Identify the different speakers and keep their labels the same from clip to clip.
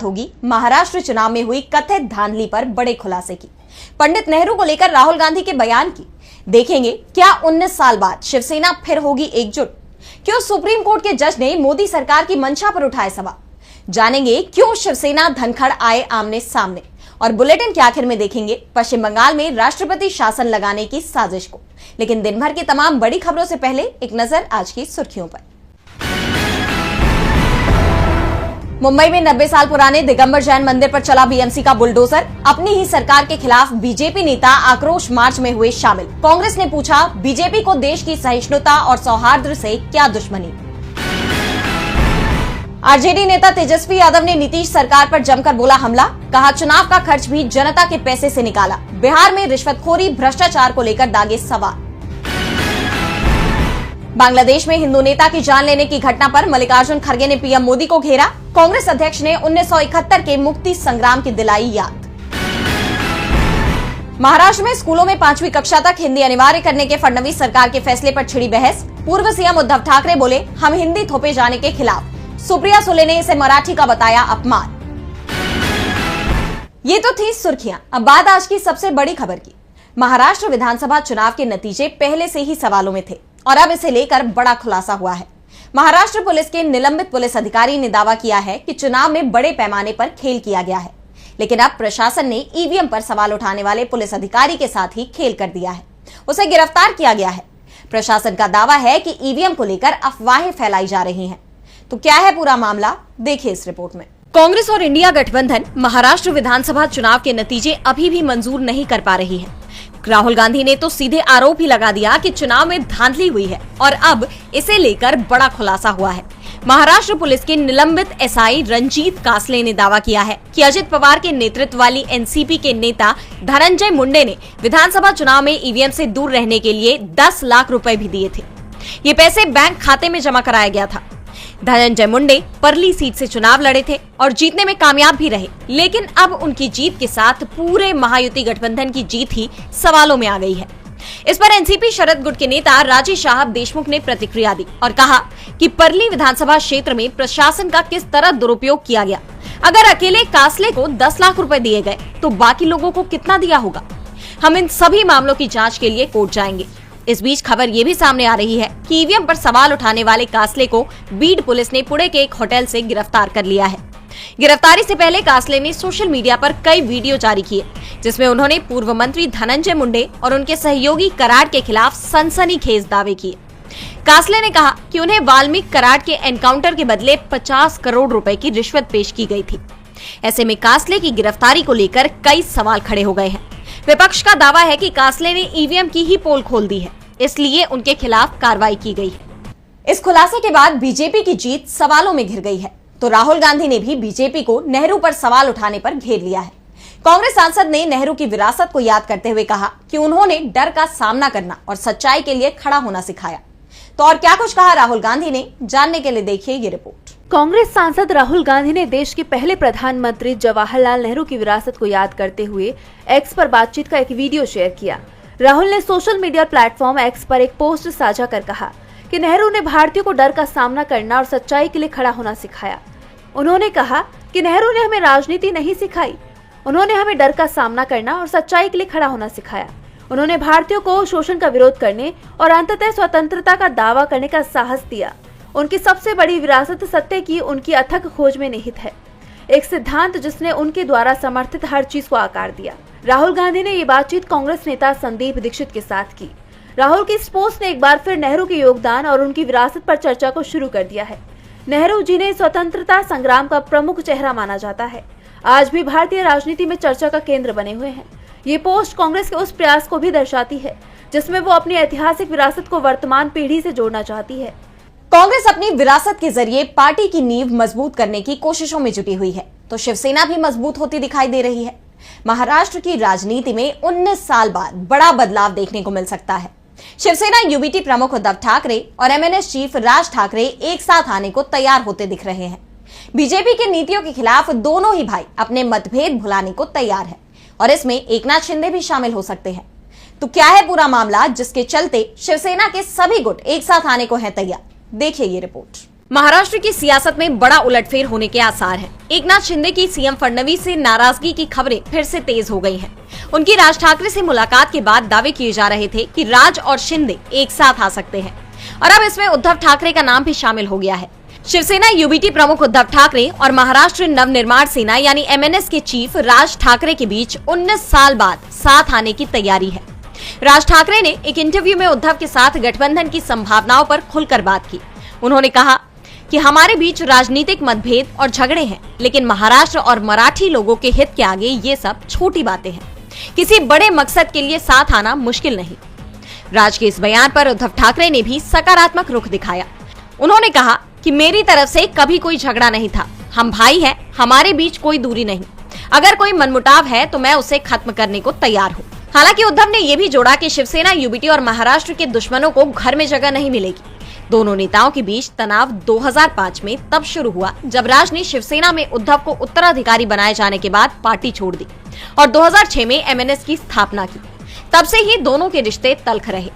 Speaker 1: बात होगी महाराष्ट्र चुनाव में हुई कथित धांधली पर बड़े खुलासे की, पंडित नेहरू को लेकर राहुल गांधी के बयान की। देखेंगे क्या 19 साल बाद शिवसेना फिर होगी एकजुट। क्यों सुप्रीम कोर्ट के जज ने मोदी सरकार की मंशा पर उठाए सवाल। जानेंगे क्यों शिवसेना धनखड़ आए आमने सामने। और बुलेटिन के आखिर में देखेंगे पश्चिम बंगाल में राष्ट्रपति शासन लगाने की साजिश को। लेकिन दिन भर की तमाम बड़ी खबरों से पहले एक नजर आज की सुर्खियों पर। मुंबई में 90 साल पुराने दिगंबर जैन मंदिर पर चला बीएमसी का बुलडोजर। अपनी ही सरकार के खिलाफ बीजेपी नेता आक्रोश मार्च में हुए शामिल। कांग्रेस ने पूछा, बीजेपी को देश की सहिष्णुता और सौहार्द से क्या दुश्मनी। आरजेडी नेता तेजस्वी यादव ने नीतीश सरकार पर जमकर बोला हमला। कहा, चुनाव का खर्च भी जनता के पैसे से निकाला। बिहार में रिश्वतखोरी भ्रष्टाचार को लेकर दागे सवाल। बांग्लादेश में हिंदू नेता की जान लेने की घटना पर मल्लिकार्जुन खड़गे ने पीएम मोदी को घेरा। कांग्रेस अध्यक्ष ने 1971 के मुक्ति संग्राम की दिलाई याद। महाराष्ट्र में स्कूलों में 5वीं कक्षा तक हिंदी अनिवार्य करने के फडणवीस सरकार के फैसले पर छिड़ी बहस। पूर्व सीएम उद्धव ठाकरे बोले, हम हिंदी थोपे जाने के खिलाफ। सुप्रिया सुले ने इसे मराठी का बताया अपमान। ये तो थी सुर्खियां। अब बात आज की सबसे बड़ी खबर की। महाराष्ट्र विधानसभा चुनाव के नतीजे पहले से ही सवालों में थे और अब इसे लेकर बड़ा खुलासा हुआ है। महाराष्ट्र पुलिस के निलंबित पुलिस अधिकारी ने दावा किया है कि चुनाव में बड़े पैमाने पर खेल किया गया है, लेकिन अब प्रशासन ने ईवीएम पर सवाल उठाने वाले पुलिस अधिकारी के साथ ही खेल कर दिया है। उसे गिरफ्तार किया गया है। प्रशासन का दावा है कि ईवीएम को लेकर अफवाहें फैलाई जा रही हैं। तो क्या है पूरा मामला, देखिए इस रिपोर्ट में। कांग्रेस और इंडिया गठबंधन महाराष्ट्र विधानसभा चुनाव के नतीजे अभी भी मंजूर नहीं कर पा रही है। राहुल गांधी ने तो सीधे आरोप ही लगा दिया कि चुनाव में धांधली हुई है और अब इसे लेकर बड़ा खुलासा हुआ है। महाराष्ट्र पुलिस के निलंबित एसआई रंजीत कासले ने दावा किया है कि अजित पवार के नेतृत्व वाली एनसीपी के नेता धनंजय मुंडे ने विधानसभा चुनाव में ईवीएम से दूर रहने के लिए 10 लाख रुपए भी दिए थे। ये पैसे बैंक खाते में जमा कराया गया था। धनंजय मुंडे परली सीट से चुनाव लड़े थे और जीतने में कामयाब भी रहे, लेकिन अब उनकी जीत के साथ पूरे महायुति गठबंधन की जीत ही सवालों में आ गई है। इस पर एनसीपी शरद गुट के नेता राजेश साहब देशमुख ने प्रतिक्रिया दी और कहा कि परली विधानसभा क्षेत्र में प्रशासन का किस तरह दुरुपयोग किया गया। अगर अकेले कासले को 10 लाख रुपए दिए गए तो बाकी लोगों को कितना दिया होगा। हम इन सभी मामलों की जांच के लिए कोर्ट जाएंगे। इस बीच खबर ये भी सामने आ रही है कि ईवीएम पर सवाल उठाने वाले कासले को बीड पुलिस ने पुणे के एक होटल से गिरफ्तार कर लिया है। गिरफ्तारी से पहले कासले ने सोशल मीडिया पर कई वीडियो जारी किए, जिसमें उन्होंने पूर्व मंत्री धनंजय मुंडे और उनके सहयोगी कराड़ के खिलाफ सनसनीखेज दावे किए। कासले ने कहा कि उन्हें वाल्मीकि कराड़ के एनकाउंटर के बदले 50 करोड़ रुपए की रिश्वत पेश की गई थी। ऐसे में कासले की गिरफ्तारी को लेकर कई सवाल खड़े हो गए हैं। विपक्ष का दावा है कि कासले ने ईवीएम की ही पोल खोल दी है, इसलिए उनके खिलाफ कार्रवाई की गई है। इस खुलासे के बाद बीजेपी की जीत सवालों में घिर गई है, तो राहुल गांधी ने भी बीजेपी को नेहरू पर सवाल उठाने पर घेर लिया है। कांग्रेस सांसद ने नेहरू की विरासत को याद करते हुए कहा कि उन्होंने डर का सामना करना और सच्चाई के लिए खड़ा होना सिखाया। तो और क्या कुछ कहा राहुल गांधी ने, जानने के लिए देखिए ये रिपोर्ट।
Speaker 2: कांग्रेस सांसद राहुल गांधी ने देश के पहले प्रधानमंत्री जवाहरलाल नेहरू की विरासत को याद करते हुए एक्स पर बातचीत का एक वीडियो शेयर किया। राहुल ने सोशल मीडिया प्लेटफॉर्म एक्स पर एक पोस्ट साझा कर कहा कि नेहरू ने भारतीयों को डर का सामना करना और सच्चाई के लिए खड़ा होना सिखाया। उन्होंने कहा कि नेहरू ने हमें राजनीति नहीं सिखाई, उन्होंने हमें डर का सामना करना और सच्चाई के लिए खड़ा होना सिखाया। उन्होंने भारतीयों को शोषण का विरोध करने और अंततः स्वतंत्रता का दावा करने का साहस दिया। उनकी सबसे बड़ी विरासत सत्य की उनकी अथक खोज में निहित है, एक सिद्धांत जिसने उनके द्वारा समर्थित हर चीज को आकार दिया। राहुल गांधी ने ये बातचीत कांग्रेस नेता संदीप दीक्षित के साथ की। राहुल की इस पोस्ट ने एक बार फिर नेहरू के योगदान और उनकी विरासत पर चर्चा को शुरू कर दिया है। नेहरू जिन्हें स्वतंत्रता संग्राम का प्रमुख चेहरा माना जाता है, आज भी भारतीय राजनीति में चर्चा का केंद्र बने हुए हैं। ये पोस्ट कांग्रेस के उस प्रयास को भी दर्शाती है जिसमें वो अपनी ऐतिहासिक विरासत को वर्तमान पीढ़ी से जोड़ना चाहती है।
Speaker 1: कांग्रेस अपनी विरासत के जरिए पार्टी की नींव मजबूत करने की कोशिशों में जुटी हुई है, तो शिवसेना भी मजबूत होती दिखाई दे रही है। महाराष्ट्र की राजनीति में 19 साल बाद बड़ा बदलाव देखने को मिल सकता है। शिवसेना यूबीटी प्रमुख उद्धव ठाकरे और एमएनएस चीफ राज ठाकरे एक साथ आने को तैयार होते दिख रहे हैं। बीजेपी की नीतियों के खिलाफ दोनों ही भाई अपने मतभेद भुलाने को तैयार है और इसमें एकनाथ शिंदे भी शामिल हो सकते हैं। तो क्या है पूरा मामला जिसके चलते शिवसेना के सभी गुट एक साथ आने को हैं तैयार, देखिए ये रिपोर्ट। महाराष्ट्र की सियासत में बड़ा उलटफेर होने के आसार हैं। एकनाथ शिंदे की सीएम फडणवीस से नाराजगी की खबरें फिर से तेज हो गई हैं। उनकी राज ठाकरे से मुलाकात के बाद दावे किए जा रहे थे कि राज और शिंदे एक साथ आ सकते हैं और अब इसमें उद्धव ठाकरे का नाम भी शामिल हो गया है। शिवसेना यूबीटी प्रमुख उद्धव ठाकरे और महाराष्ट्र नवनिर्माण सेना यानी एमएनएस के चीफ राज ठाकरे के बीच 19 साल बाद साथ आने की तैयारी है। राज ठाकरे ने एक इंटरव्यू में उद्धव के साथ गठबंधन की संभावनाओं पर खुलकर बात की। उन्होंने कहा कि हमारे बीच राजनीतिक मतभेद और झगड़े हैं, लेकिन महाराष्ट्र और मराठी लोगों के हित के आगे ये सब छोटी बातें हैं। किसी बड़े मकसद के लिए साथ आना मुश्किल नहीं। राज के इस बयान पर उद्धव ठाकरे ने भी सकारात्मक रुख दिखाया। उन्होंने कहा कि मेरी तरफ से कभी कोई झगड़ा नहीं था, हम भाई हैं, हमारे बीच कोई दूरी नहीं। अगर कोई मनमुटाव है तो मैं उसे खत्म करने को तैयार हूँ। हालांकि उद्धव ने यह भी जोड़ा कि शिवसेना यूबीटी और महाराष्ट्र के दुश्मनों को घर में जगह नहीं मिलेगी। दोनों नेताओं के बीच तनाव 2005 में तब शुरू हुआ जब राज ने शिवसेना में उद्धव को उत्तराधिकारी बनाए जाने के बाद पार्टी छोड़ दी और 2006 में एमएनएस की स्थापना की। तब से ही दोनों के रिश्ते तल्ख रहे।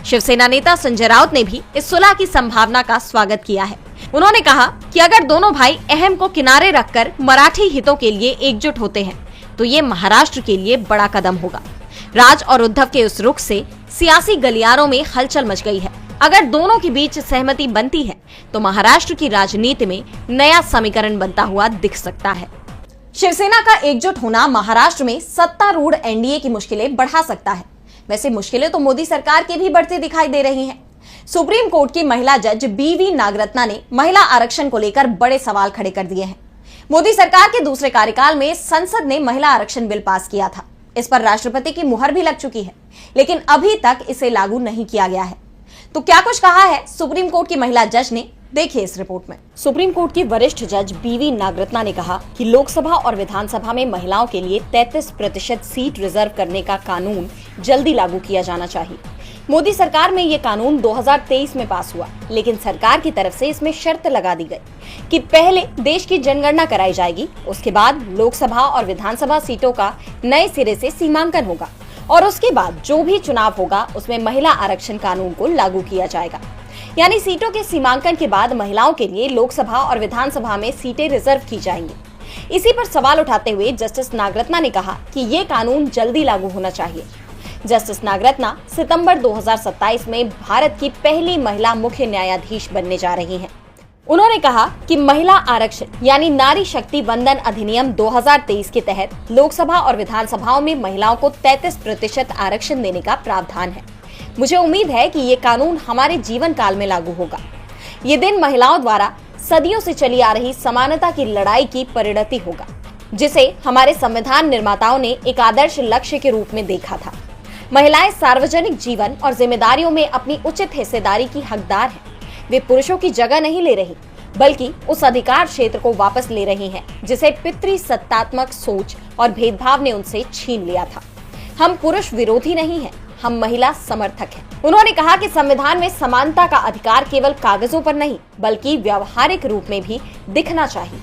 Speaker 1: शिवसेना नेता संजय राउत ने भी इस सुलह की संभावना का स्वागत किया है। उन्होंने कहा कि अगर दोनों भाई अहम को किनारे रखकर मराठी हितों के लिए एकजुट होते हैं तो ये महाराष्ट्र के लिए बड़ा कदम होगा। राज और उद्धव के उस रुख से सियासी गलियारों में हलचल मच गई है। अगर दोनों के बीच सहमति बनती है तो महाराष्ट्र की राजनीति में नया समीकरण बनता हुआ दिख सकता है। शिवसेना का एकजुट होना महाराष्ट्र में सत्तारूढ़ एनडीए की मुश्किलें बढ़ा सकता है। वैसे मुश्किलें तो मोदी सरकार की भी बढ़ती दिखाई दे रही हैं। सुप्रीम कोर्ट की महिला जज बीवी नागरत्ना ने महिला आरक्षण को लेकर बड़े सवाल खड़े कर दिए हैं। मोदी सरकार के दूसरे कार्यकाल में संसद ने महिला आरक्षण बिल पास किया था। इस पर राष्ट्रपति की मुहर भी लग चुकी है, लेकिन अभी तक इसे लागू नहीं किया गया है। तो क्या कुछ कहा है सुप्रीम कोर्ट की महिला जज ने, देखिए इस रिपोर्ट में। सुप्रीम कोर्ट की वरिष्ठ जज बीवी नागरत्ना ने कहा कि लोकसभा और विधानसभा में महिलाओं के लिए 33% सीट रिजर्व करने का कानून जल्दी लागू किया जाना चाहिए। मोदी सरकार में ये कानून 2023 में पास हुआ, लेकिन सरकार की तरफ से इसमें शर्त लगा दी गई कि पहले देश की जनगणना कराई जाएगी, उसके बाद लोकसभा और विधानसभा सीटों का नए सिरे से सीमांकन होगा और उसके बाद जो भी चुनाव होगा उसमें महिला आरक्षण कानून को लागू किया जाएगा। यानी सीटों के सीमांकन के बाद महिलाओं के लिए लोकसभा और विधानसभा में सीटें रिजर्व की जाएंगी। इसी पर सवाल उठाते हुए जस्टिस नागरत्ना ने कहा कि ये कानून जल्दी लागू होना चाहिए। जस्टिस नागरत्ना सितंबर 2027 में भारत की पहली महिला मुख्य न्यायाधीश बनने जा रही हैं। उन्होंने कहा कि महिला आरक्षण यानी नारी शक्ति वंदन अधिनियम 2023 के तहत लोकसभा और विधानसभाओं में महिलाओं को 33% आरक्षण देने का प्रावधान है। मुझे उम्मीद है कि ये कानून हमारे जीवन काल में लागू होगा। ये दिन महिलाओं द्वारा सदियों से चली आ रही समानता की लड़ाई की परिणति होगा, जिसे हमारे संविधान निर्माताओं ने एक आदर्श लक्ष्य के रूप में देखा था। महिलाएं सार्वजनिक जीवन और जिम्मेदारियों में अपनी उचित हिस्सेदारी की हकदार हैं। वे पुरुषों की जगह नहीं ले रही, बल्कि उस अधिकार क्षेत्र को वापस ले रही हैं, जिसे पितृसत्तात्मक सोच और भेदभाव ने उनसे छीन लिया था। हम पुरुष विरोधी नहीं हैं, हम महिला समर्थक हैं। उन्होंने कहा कि संविधान में समानता का अधिकार केवल कागजों पर नहीं, बल्कि व्यावहारिक रूप में भी दिखना चाहिए।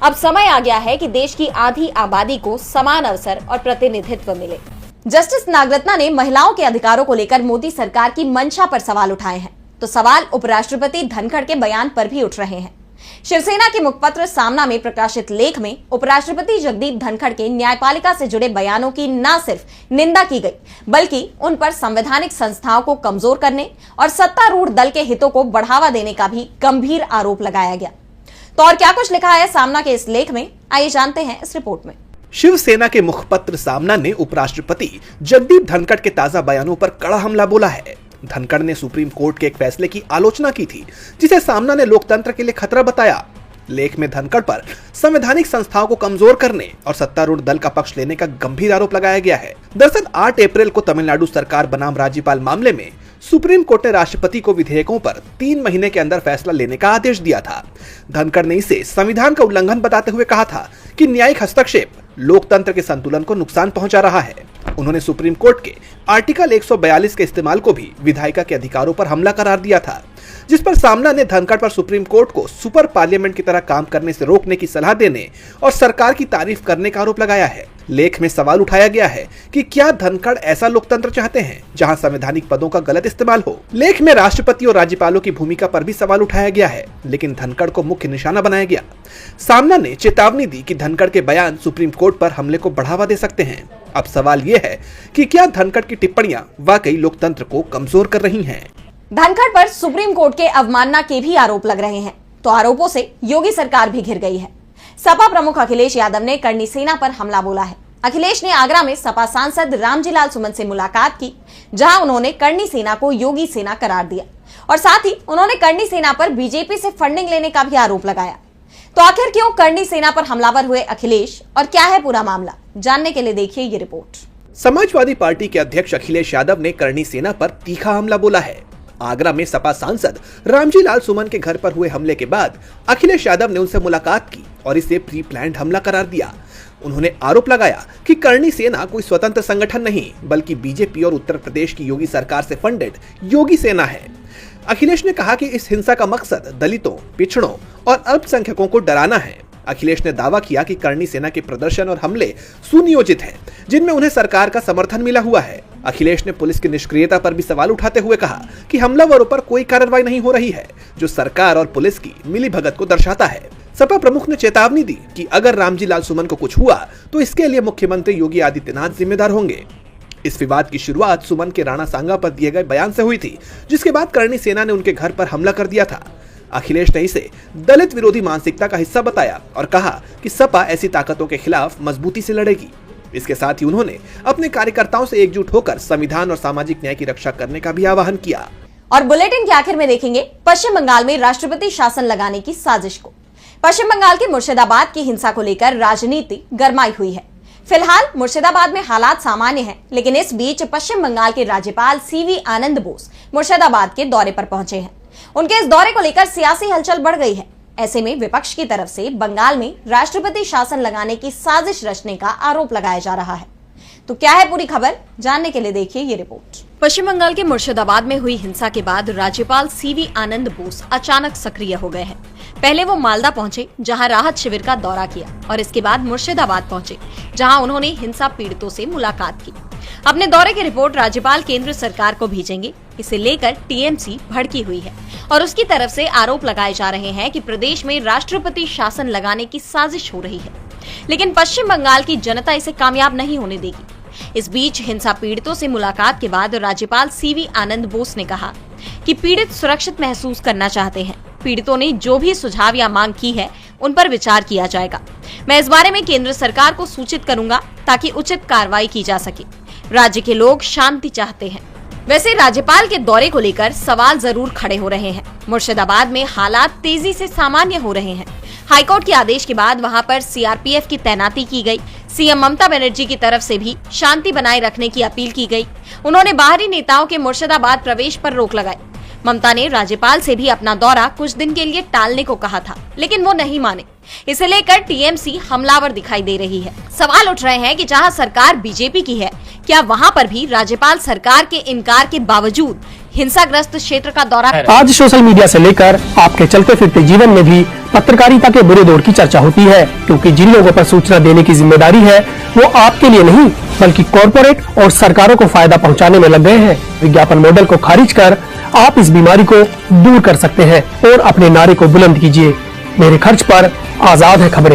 Speaker 1: अब समय आ गया है कि देश की आधी आबादी को समान अवसर और प्रतिनिधित्व मिले। जस्टिस नागरत्ना ने महिलाओं के अधिकारों को लेकर मोदी सरकार की मंशा पर सवाल उठाए हैं, तो सवाल उपराष्ट्रपति धनखड़ के बयान पर भी उठ रहे हैं। शिवसेना के मुखपत्र सामना में प्रकाशित लेख में उपराष्ट्रपति जगदीप धनखड़ के न्यायपालिका से जुड़े बयानों की न सिर्फ निंदा की गई, बल्कि उन पर संवैधानिक संस्थाओं को कमजोर करने और सत्तारूढ़ दल के हितों को बढ़ावा देने का भी गंभीर आरोप लगाया गया। तो और क्या कुछ लिखा है सामना के इस लेख में, आइए जानते हैं इस रिपोर्ट में।
Speaker 3: शिवसेना के मुखपत्र सामना ने उपराष्ट्रपति जगदीप धनखड़ के ताजा बयानों पर कड़ा हमला बोला है। धनखड़ ने सुप्रीम कोर्ट के एक फैसले की आलोचना की थी, जिसे सामना ने लोकतंत्र के लिए खतरा बताया। लेख में धनखड़ पर संवैधानिक संस्थाओं को कमजोर करने और सत्तारूढ़ दल का पक्ष लेने का गंभीर आरोप लगाया गया है। दरअसल 8 अप्रैल को तमिलनाडु सरकार बनाम राज्यपाल मामले में सुप्रीम कोर्ट ने राष्ट्रपति को विधेयकों पर 3 महीने के अंदर फैसला लेने का आदेश दिया था। धनखड़ ने इसे संविधान का उल्लंघन बताते हुए कहा था कि न्यायिक हस्तक्षेप लोकतंत्र के संतुलन को नुकसान पहुंचा रहा है। उन्होंने सुप्रीम कोर्ट के आर्टिकल 142 के इस्तेमाल को भी विधायिका के अधिकारों पर हमला करार दिया था, जिस पर सामना ने धनखड़ पर सुप्रीम कोर्ट को सुपर पार्लियामेंट की तरह काम करने से रोकने की सलाह देने और सरकार की तारीफ करने का आरोप लगाया है। लेख में सवाल उठाया गया है कि क्या धनखड़ ऐसा लोकतंत्र चाहते हैं जहां संवैधानिक पदों का गलत इस्तेमाल हो। लेख में राष्ट्रपति और राज्यपालों की भूमिका पर भी सवाल उठाया गया है, लेकिन धनखड़ को मुख्य निशाना बनाया गया। सामना ने चेतावनी दी कि धनखड़ के बयान सुप्रीम कोर्ट पर हमले को बढ़ावा दे सकते हैं। अब सवाल ये है कि क्या धनखड़ की टिप्पणियां वाकई लोकतंत्र को कमजोर कर रही हैं?
Speaker 1: धनखड़ पर सुप्रीम कोर्ट के अवमानना के भी आरोप लग रहे हैं, तो आरोपों से योगी सरकार भी घिर गई है। सपा प्रमुख अखिलेश यादव ने करनी सेना पर हमला बोला है। अखिलेश ने आगरा में सपा सांसद रामजी लाल सुमन से मुलाकात की, जहां उन्होंने करनी सेना को योगी सेना करार दिया और साथ ही उन्होंने करनी सेना पर बीजेपी से फंडिंग लेने का भी आरोप लगाया। तो आखिर क्यों करनी सेना पर हमलावर हुए अखिलेश और क्या है पूरा मामला, जानने के लिए देखिए ये रिपोर्ट।
Speaker 3: समाजवादी पार्टी के अध्यक्ष अखिलेश यादव ने करनी सेना पर तीखा हमला बोला है। आगरा में सपा सांसद रामजी लाल सुमन के घर पर हुए हमले के बाद अखिलेश यादव ने उनसे मुलाकात की और इसे प्री प्लान्ड हमला करार दिया। उन्होंने आरोप लगाया कि करनी सेना कोई स्वतंत्र संगठन नहीं, बल्कि बीजेपी और उत्तर प्रदेश की योगी सरकार से फंडेड योगी सेना है। अखिलेश ने कहा कि इस हिंसा का मकसद दलितों, पिछड़ों और अल्पसंख्यकों को डराना है। अखिलेश ने दावा किया कि करनी सेना के प्रदर्शन और हमले सुनियोजित हैं, जिनमें उन्हें सरकार का समर्थन मिला हुआ है। अखिलेश ने पुलिस की निष्क्रियता पर भी सवाल उठाते हुए कहा कि हमलावरों पर कोई कार्रवाई नहीं हो रही है, जो सरकार और पुलिस की मिलीभगत को दर्शाता है। सपा प्रमुख ने चेतावनी दी कि अगर रामजी लाल सुमन को कुछ हुआ तो इसके लिए मुख्यमंत्री योगी आदित्यनाथ जिम्मेदार होंगे। इस विवाद की शुरुआत सुमन के राणा सांगा पर दिए गए बयान से हुई थी, जिसके बाद करनी सेना ने उनके घर पर हमला कर दिया था। अखिलेश ने इसे दलित विरोधी मानसिकता का हिस्सा बताया और कहा कि सपा ऐसी ताकतों के खिलाफ मजबूती से लड़ेगी। इसके साथ ही उन्होंने अपने कार्यकर्ताओं से एकजुट होकर संविधान और सामाजिक न्याय की रक्षा करने का भी आह्वान किया।
Speaker 1: और बुलेटिन के आखिर में देखेंगे पश्चिम बंगाल में राष्ट्रपति शासन लगाने की साजिश को। पश्चिम बंगाल के मुर्शिदाबाद की हिंसा को लेकर राजनीति गरमाई हुई है। फिलहाल मुर्शिदाबाद में हालात सामान्य हैं, लेकिन इस बीच पश्चिम बंगाल के राज्यपाल सीवी आनंद बोस मुर्शिदाबाद के दौरे पर पहुंचे हैं। उनके इस दौरे को लेकर सियासी हलचल बढ़ गई है। ऐसे में विपक्ष की तरफ से बंगाल में राष्ट्रपति शासन लगाने की साजिश रचने का आरोप लगाया जा रहा है। तो क्या है पूरी खबर, जानने के लिए देखिए ये रिपोर्ट। पश्चिम बंगाल के मुर्शिदाबाद में हुई हिंसा के बाद राज्यपाल सीवी आनंद बोस अचानक सक्रिय हो गए हैं। पहले वो मालदा पहुंचे, जहां राहत शिविर का दौरा किया, और इसके बाद मुर्शिदाबाद पहुंचे, जहां उन्होंने हिंसा पीड़ितों से मुलाकात की। अपने दौरे की रिपोर्ट राज्यपाल केंद्र सरकार को भेजेंगे। इसे लेकर टीएमसी भड़की हुई है और उसकी तरफ से आरोप लगाए जा रहे हैं कि प्रदेश में राष्ट्रपति शासन लगाने की साजिश हो रही है, लेकिन पश्चिम बंगाल की जनता इसे कामयाब नहीं होने देगी। इस बीच हिंसा पीड़ितों से मुलाकात के बाद राज्यपाल सीवी आनंद बोस ने कहा कि पीड़ित सुरक्षित महसूस करना चाहते हैं। पीड़ितों ने जो भी सुझाव या मांग की है, उन पर विचार किया जाएगा। मैं इस बारे में केंद्र सरकार को सूचित करूंगा ताकि उचित कार्रवाई की जा सके। राज्य के लोग शांति चाहते हैं। वैसे राज्यपाल के दौरे को लेकर सवाल जरूर खड़े हो रहे हैं। मुर्शिदाबाद में हालात तेजी से सामान्य हो रहे हैं। हाईकोर्ट के आदेश के बाद वहां पर सीआरपीएफ की तैनाती की गई। सीएम ममता बनर्जी की तरफ से भी शांति बनाए रखने की अपील की गई। उन्होंने बाहरी नेताओं के मुर्शिदाबाद प्रवेश पर रोक लगाई। ममता ने राज्यपाल से भी अपना दौरा कुछ दिन के लिए टालने को कहा था, लेकिन वो नहीं माने। इसे लेकर टीएमसी हमलावर दिखाई दे रही है। सवाल उठ रहे हैं कि जहां सरकार बीजेपी की है, क्या वहां पर भी राज्यपाल सरकार के इनकार के बावजूद हिंसाग्रस्त क्षेत्र का दौरा।
Speaker 4: आज सोशल मीडिया से लेकर आपके चलते फिरते जीवन में भी पत्रकारिता के बुरे दौर की चर्चा होती है, क्योंकि जिन लोगों पर सूचना देने की जिम्मेदारी है वो आपके लिए नहीं बल्कि कॉर्पोरेट और सरकारों को फायदा पहुंचाने में लग गए हैं। विज्ञापन मॉडल को खारिज कर आप इस बीमारी को दूर कर सकते हैं और अपने नारे को बुलंद कीजिए। मेरे खर्च पर आजाद है खबरें।